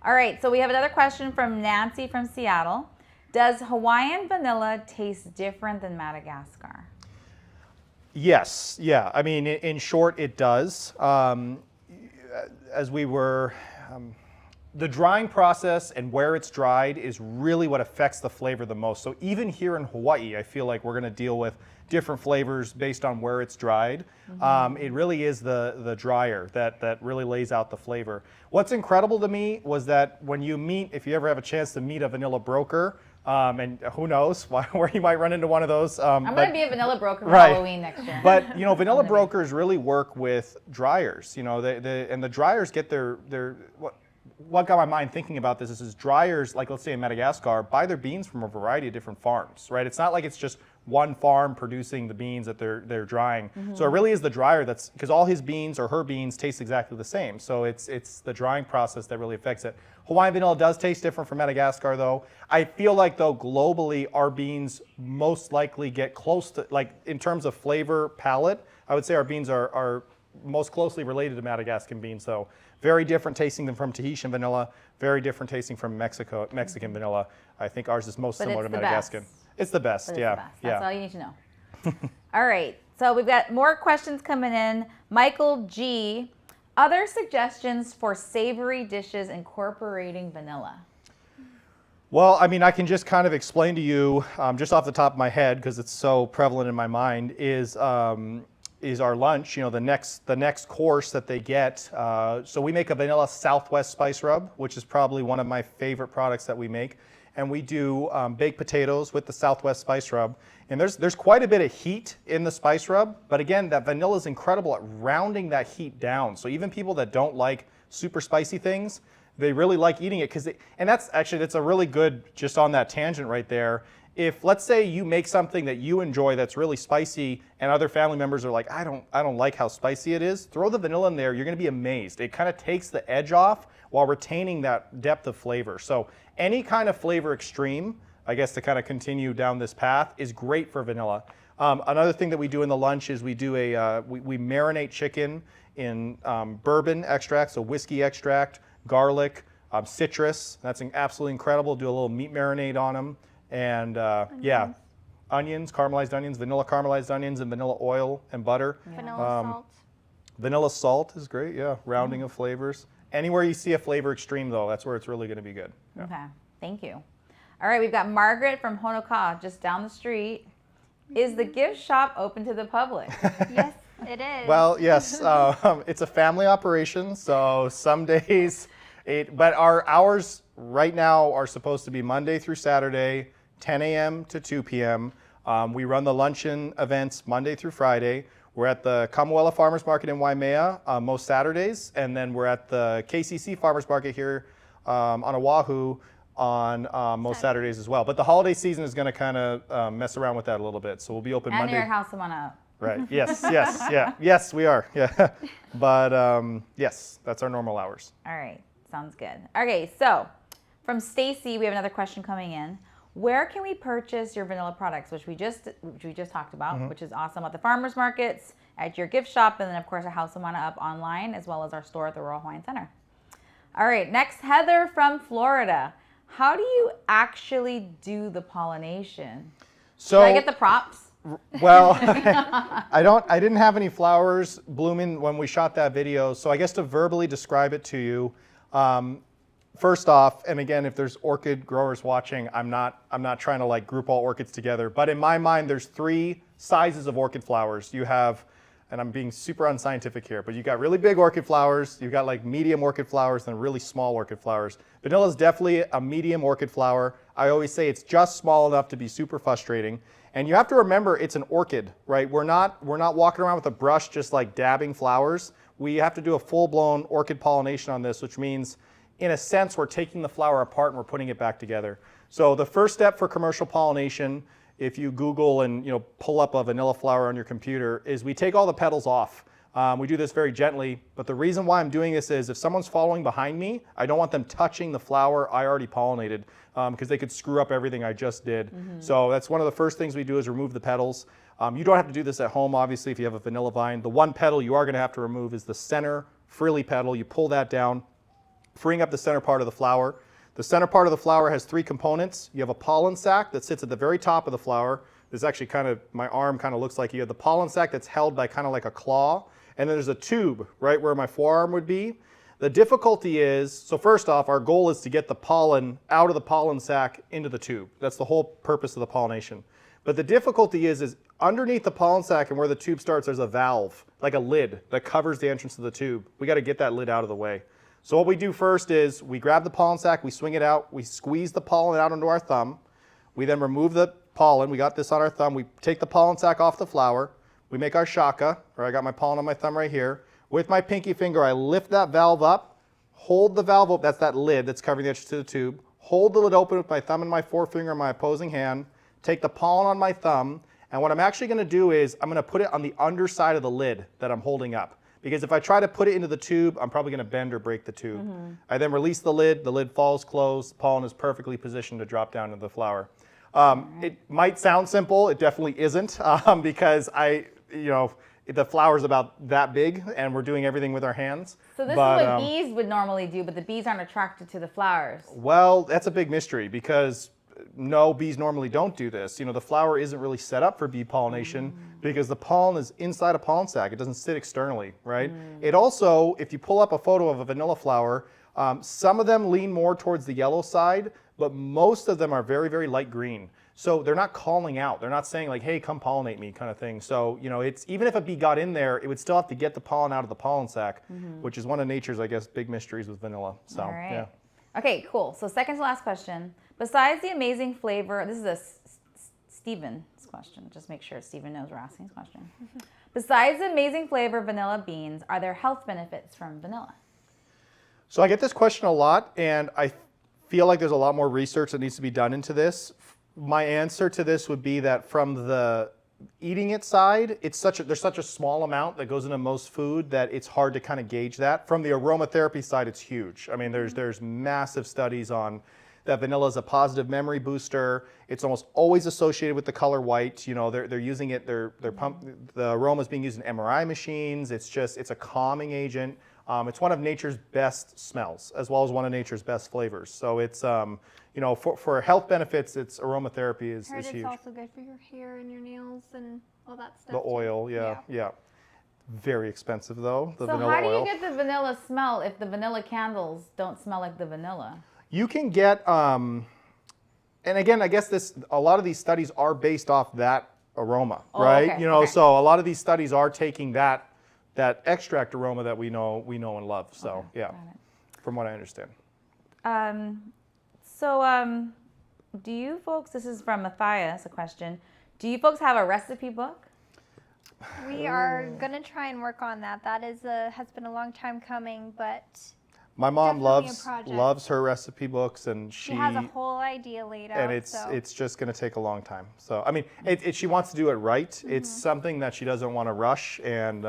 All right, so we have another question from Nancy from Seattle. Does Hawaiian vanilla taste different than Madagascar? Yes, yeah. I mean, in short, it does. As we were, the drying process and where it's dried is really what affects the flavor the most. So even here in Hawaii, I feel like we're going to deal with different flavors based on where it's dried. It really is the dryer that really lays out the flavor. What's incredible to me was that when you meet, if you ever have a chance to meet a vanilla broker, and who knows where you might run into one of those. I'm going to be a vanilla broker for Halloween next year. But vanilla brokers really work with dryers. And the dryers get their what got my mind thinking about this is dryers, like let's say in Madagascar, buy their beans from a variety of different farms, right? It's not like it's just one farm producing the beans that they're drying. So it really is the dryer that's, because all his beans or her beans taste exactly the same. So it's the drying process that really affects it. Hawaiian vanilla does taste different from Madagascar though. I feel like though globally our beans most likely get close to, like in terms of flavor palette, I would say our beans are most closely related to Madagascan beans though. Very different tasting than from Tahitian vanilla, very different tasting from Mexican vanilla. I think ours is most similar to Madagascan. Best. It's the best, But yeah. it's the best. That's all you need to know. All right, so we've got more questions coming in. Michael G, other suggestions for savory dishes incorporating vanilla? Well, I mean, I can just kind of explain to you, just off the top of my head, because it's so prevalent in my mind, is is our lunch, the next course that they get. So we make a vanilla Southwest spice rub, which is probably one of my favorite products that we make. And we do baked potatoes with the Southwest spice rub. And there's quite a bit of heat in the spice rub, but again, that vanilla is incredible at rounding that heat down. So even people that don't like super spicy things, they really like eating it and that's a really good, just on that tangent right there. If let's say you make something that you enjoy that's really spicy and other family members are like, I don't like how spicy it is, throw the vanilla in there, you're gonna be amazed. It kind of takes the edge off while retaining that depth of flavor. So any kind of flavor extreme, I guess to kind of continue down this path, is great for vanilla. Another thing that we do in the lunch is we marinate chicken in bourbon extract, so whiskey extract, garlic, citrus. That's absolutely incredible. Do a little meat marinade on them. And onions, caramelized onions, vanilla caramelized onions, and vanilla oil and butter. Vanilla salt. Vanilla salt is great, yeah. Rounding of flavors. Anywhere you see a flavor extreme, though, that's where it's really going to be good. Yeah. Okay, thank you. All right, we've got Margaret from Honoka just down the street. Is the gift shop open to the public? Yes, it is. Well, yes, it's a family operation, so some days, but our hours right now are supposed to be Monday through Saturday, 10 a.m. to 2 p.m. We run the luncheon events Monday through Friday. We're at the Kamuela Farmers Market in Waimea most Saturdays, and then we're at the KCC Farmers Market here on Oahu on most Saturdays as well. But the holiday season is going to kind of mess around with that a little bit, so we'll be open Monday. And your house on up. Right. Yes. Yes. Yeah. Yes, we are. Yeah. But yes, that's our normal hours. All right. Sounds good. Okay. So from Stacy, we have another question coming in. Where can we purchase your vanilla products, which we just talked about, which is awesome, at the farmers markets, at your gift shop, and then of course our House of Mana Up online, as well as our store at the Royal Hawaiian Center. All right. Next, Heather from Florida. How do you actually do the pollination? So Did I get the props? Well, I didn't have any flowers blooming when we shot that video, so I guess to verbally describe it to you, first off, and again, if there's orchid growers watching, I'm not trying to like group all orchids together, but in my mind, there's 3 sizes of orchid flowers. You have, and I'm being super unscientific here, but you got really big orchid flowers, you've got like medium orchid flowers, and really small orchid flowers. Vanilla is definitely a medium orchid flower. I always say it's just small enough to be super frustrating. And you have to remember it's an orchid, right? We're not walking around with a brush just like dabbing flowers. We have to do a full-blown orchid pollination on this, which means in a sense we're taking the flower apart and we're putting it back together. So the first step for commercial pollination, if you Google and pull up a vanilla flower on your computer, is we take all the petals off. We do this very gently, but the reason why I'm doing this is if someone's following behind me, I don't want them touching the flower I already pollinated because they could screw up everything I just did. So that's one of the first things we do is remove the petals. You don't have to do this at home, obviously, if you have a vanilla vine. The one petal you are going to have to remove is the center frilly petal. You pull that down, freeing up the center part of the flower. The center part of the flower has 3 components. You have a pollen sac that sits at the very top of the flower. There's actually my arm kind of looks like you have the pollen sac that's held by kind of like a claw. And then there's a tube right where my forearm would be. The difficulty is, so first off, our goal is to get the pollen out of the pollen sac into the tube. That's the whole purpose of the pollination. But the difficulty is underneath the pollen sac and where the tube starts, there's a valve, like a lid that covers the entrance of the tube. We got to get that lid out of the way. So what we do first is we grab the pollen sac, we swing it out, we squeeze the pollen out onto our thumb. We then remove the pollen. We got this on our thumb. We take the pollen sac off the flower. We make our shaka, or I got my pollen on my thumb right here. With my pinky finger, I lift that valve up, hold the valve up, that's that lid that's covering the entrance to the tube, hold the lid open with my thumb and my forefinger and my opposing hand, take the pollen on my thumb, and what I'm actually going to do is I'm going to put it on the underside of the lid that I'm holding up. Because if I try to put it into the tube, I'm probably going to bend or break the tube. I then release the lid falls closed, the pollen is perfectly positioned to drop down into the flower. It might sound simple, it definitely isn't, because the flower's about that big and we're doing everything with our hands. So this is what bees would normally do, but the bees aren't attracted to the flowers. Well, that's a big mystery because no, bees normally don't do this. The flower isn't really set up for bee pollination because the pollen is inside a pollen sac. It doesn't sit externally, right? It also, if you pull up a photo of a vanilla flower, some of them lean more towards the yellow side, but most of them are very, very light green. So they're not calling out. They're not saying like, hey, come pollinate me kind of thing. So, you know, it's even if a bee got in there, it would still have to get the pollen out of the pollen sac, which is one of nature's, I guess, big mysteries with vanilla. So, All right. yeah. Okay, cool. So second to last question. Besides the amazing flavor, this is a Steven's question. Just make sure Steven knows we're asking this question. Besides the amazing flavor of vanilla beans, are there health benefits from vanilla? So I get this question a lot, and I feel like there's a lot more research that needs to be done into this. My answer to this would be that from the eating it side, there's such a small amount that goes into most food that it's hard to kind of gauge that. From the aromatherapy side, it's huge. I mean, there's massive studies on that vanilla is a positive memory booster. It's almost always associated with the color white. You know, they're using it. The aroma is being used in MRI machines. It's a calming agent. It's one of nature's best smells, as well as one of nature's best flavors. So it's, you know, for health benefits, its aromatherapy is huge. It's also good for your hair and your nails and all that stuff. The oil, yeah. Very expensive though, the So vanilla how do you oil. get the vanilla smell if the vanilla candles don't smell like the vanilla? You can get, and again, I guess a lot of these studies are based off that aroma, right? Okay, You know, okay. so a lot of these studies are taking that extract aroma that we know and love. So yeah, got it. from what I understand. Do you folks, this is from Matthias, a question. Do you folks have a recipe book? We are gonna try and work on that. That has been a long time coming, but My mom Definitely a project. loves her recipe books, and she has a whole idea laid out. and so. it's just going to take a long time. So I mean, she wants to do it right. It's something that she doesn't want to rush, and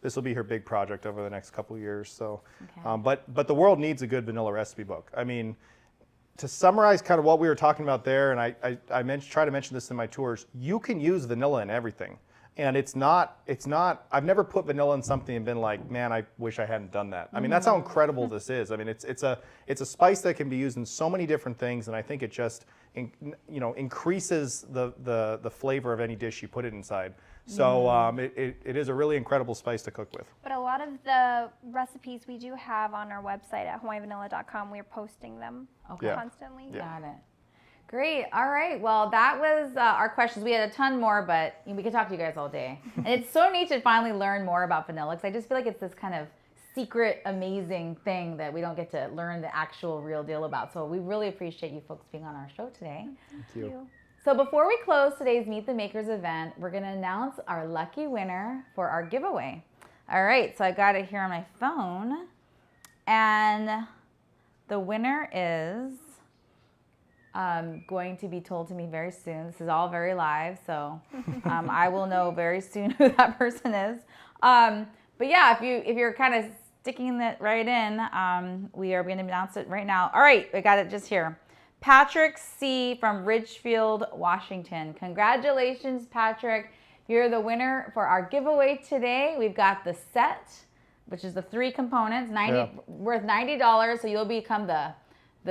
this will be her big project over the next couple of years. So, Okay. but the world needs a good vanilla recipe book. I mean, to summarize kind of what we were talking about there, and I try to mention this in my tours, you can use vanilla in everything. And it's not, I've never put vanilla in something and been like, man, I wish I hadn't done that. I mean, that's how incredible this is. I mean, it's a spice that can be used in so many different things, and I think it just, increases the flavor of any dish you put it inside. So it is a really incredible spice to cook with. But a lot of the recipes we do have on our website at hawaiianvanilla.com, we're posting them Okay. constantly. Got it. Great. All right. Well, that was our questions. We had a ton more, but we could talk to you guys all day. And it's so neat to finally learn more about vanilla, because I just feel like it's this kind of secret, amazing thing that we don't get to learn the actual real deal about. So we really appreciate you folks being on our show today. Thank you. So before we close today's Meet the Makers event, we're going to announce our lucky winner for our giveaway. All right. So I got it here on my phone. And the winner is going to be told to me very soon. This is all very live, so I will know very soon who that person is. But yeah, if you're kind of sticking that right in, we are going to announce it right now. All right, I got it just here. Patrick C. from Ridgefield, Washington. Congratulations, Patrick. You're the winner for our giveaway today. We've got the set, which is the 3 components, worth $90. So you'll become the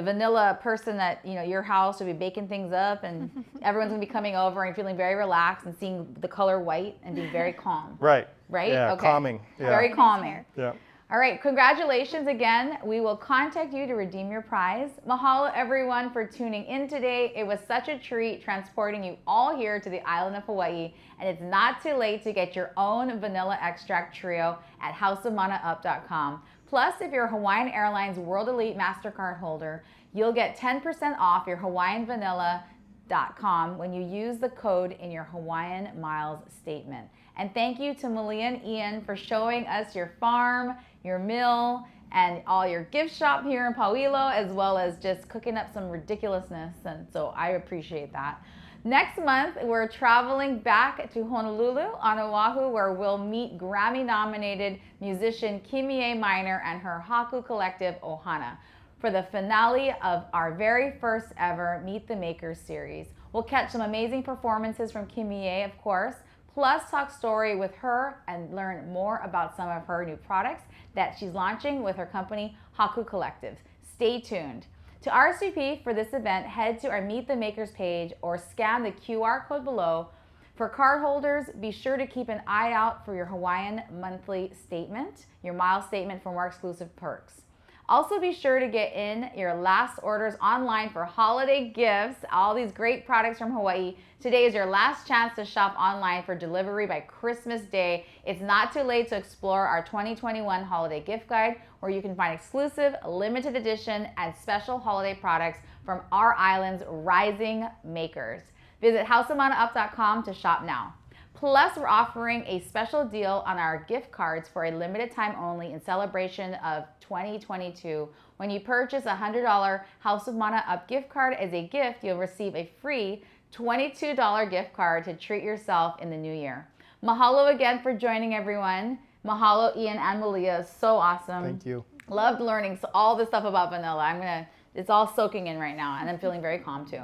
vanilla person that, your house will be baking things up, and everyone's gonna be coming over and feeling very relaxed and seeing the color white and being very calm. Right. Right? Yeah, Okay. calming. Yeah. Very calming. Yeah. All right, congratulations again. We will contact you to redeem your prize. Mahalo everyone for tuning in today. It was such a treat transporting you all here to the island of Hawaii, and it's not too late to get your own vanilla extract trio at houseofmanaup.com. Plus, if you're a Hawaiian Airlines World Elite MasterCard holder, you'll get 10% off your hawaiianvanilla.com when you use the code in your Hawaiian Miles statement. And thank you to Malia and Ian for showing us your farm, your mill, and all your gift shop here in Pauilo, as well as just cooking up some ridiculousness. And so I appreciate that. Next month, we're traveling back to Honolulu on Oahu, where we'll meet Grammy-nominated musician Kimie Minor and her Haku collective, Ohana, for the finale of our very first ever Meet the Makers series. We'll catch some amazing performances from Kimie, of course, plus talk story with her and learn more about some of her new products that she's launching with her company, Haku Collective. Stay tuned. To RSVP for this event, head to our Meet the Makers page or scan the QR code below. For cardholders, be sure to keep an eye out for your Hawaiian monthly statement, your mile statement for more exclusive perks. Also, be sure to get in your last orders online for holiday gifts. All these great products from Hawaii. Today is your last chance to shop online for delivery by Christmas Day. It's not too late to explore our 2021 holiday gift guide, where you can find exclusive, limited edition, and special holiday products from our island's rising makers. Visit houseofmanaup.com to shop now. Plus, we're offering a special deal on our gift cards for a limited time only in celebration of 2022. When you purchase a $100 House of Mana Up gift card as a gift, you'll receive a free $22 gift card to treat yourself in the new year. Mahalo again for joining, everyone. Mahalo, Ian and Malia. So awesome. Thank you. Loved learning all this stuff about vanilla. It's all soaking in right now, and I'm feeling very calm too.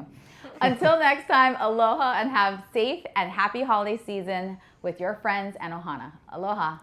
Until next time, aloha and have safe and happy holiday season with your friends and ohana. Aloha.